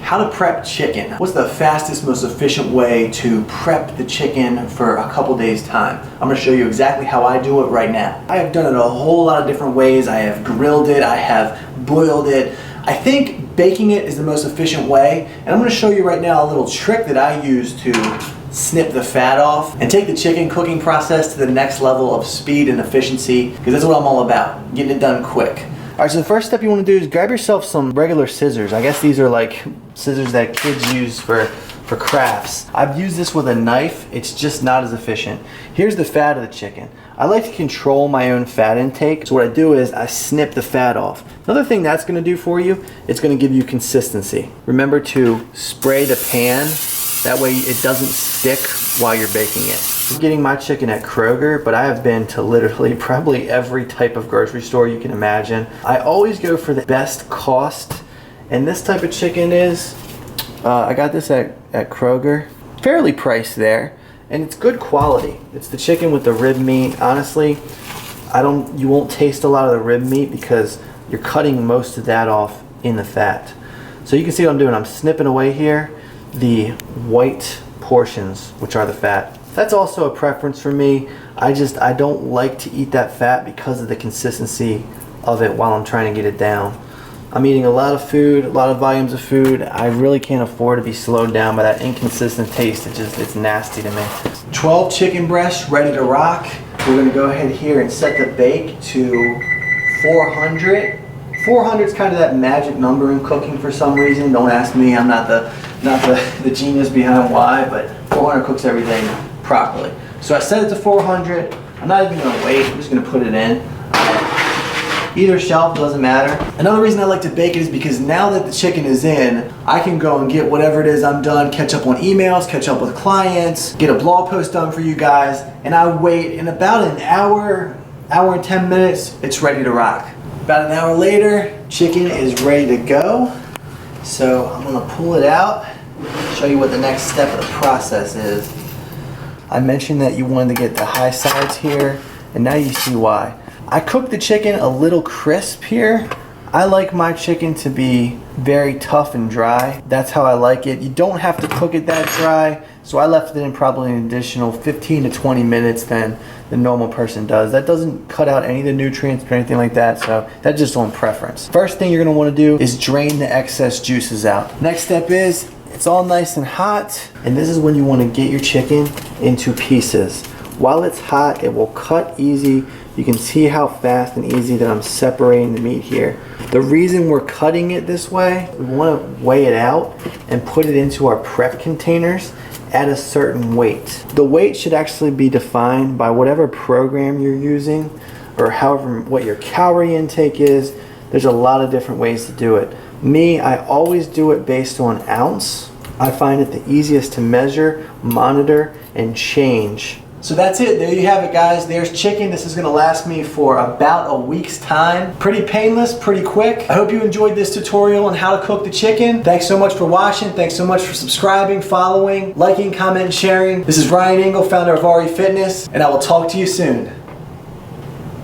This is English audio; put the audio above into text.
How to prep chicken. What's the fastest, most efficient way to prep the chicken for a couple days time? I'm gonna show you exactly how I do it right now. I have done it a whole lot of different ways. I have grilled it, I have boiled it. I think baking it is the most efficient way, and I'm gonna show you right now a little trick that I use to snip the fat off and take the chicken cooking process to the next level of speed and efficiency, because that's what I'm all about, getting it done quick. Alright, so the first step you want to do is grab yourself some regular scissors. I guess these are like scissors that kids use for crafts. I've used this with a knife. It's just not as efficient. Here's the fat of the chicken. I like to control my own fat intake. So what I do is I snip the fat off. Another thing that's going to do for you, it's going to give you consistency. Remember to spray the pan. That way it doesn't stick while you're baking it. I'm getting my chicken at Kroger, but I have been to literally probably every type of grocery store you can imagine. I always go for the best cost, and this type of chicken is, I got this at Kroger. Fairly priced there, and it's good quality. It's the chicken with the rib meat. Honestly, you won't taste a lot of the rib meat because you're cutting most of that off in the fat. So you can see what I'm doing. I'm snipping away here the white portions, which are the fat. That's also a preference for me. I don't like to eat that fat because of the consistency of it while I'm trying to get it down. I'm eating a lot of food, a lot of volumes of food. I really can't afford to be slowed down by that inconsistent taste. It's nasty to me. 12 chicken breasts ready to rock. We're gonna go ahead here and set the bake to 400. 400 is kind of that magic number in cooking for some reason. Don't ask me, I'm not the genius behind why, but 400 cooks everything properly. So I set it to 400. I'm not even gonna wait, I'm just gonna put it in. Either shelf, doesn't matter. Another reason I like to bake it is because now that the chicken is in, I can go and get whatever it is I'm done, catch up on emails, catch up with clients, get a blog post done for you guys, and I wait in about an hour and 10 minutes, it's ready to rock. About an hour later, chicken is ready to go. So I'm gonna pull it out, show you what the next step of the process is. I mentioned that you wanted to get the high sides here, and now you see why. I cooked the chicken a little crisp here. I like my chicken to be very tough and dry. That's how I like it. You don't have to cook it that dry, so I left it in probably an additional 15 to 20 minutes than the normal person does. That doesn't cut out any of the nutrients or anything like that, so that's just on preference. First thing you're gonna wanna do is drain the excess juices out. Next step is, it's all nice and hot, and this is when you wanna get your chicken into pieces. While it's hot, it will cut easy. You can see how fast and easy that I'm separating the meat here. The reason we're cutting it this way, we want to weigh it out and put it into our prep containers at a certain weight. The weight should actually be defined by whatever program you're using, or however what your calorie intake is. There's a lot of different ways to do it. Me, I always do it based on ounce. I find it the easiest to measure, monitor, and change. So that's it, there you have it guys, there's chicken. This is gonna last me for about a week's time. Pretty painless, pretty quick. I hope you enjoyed this tutorial on how to cook the chicken. Thanks so much for watching, thanks so much for subscribing, following, liking, commenting, sharing. This is Ryan Engel, founder of RE Fitness, and I will talk to you soon.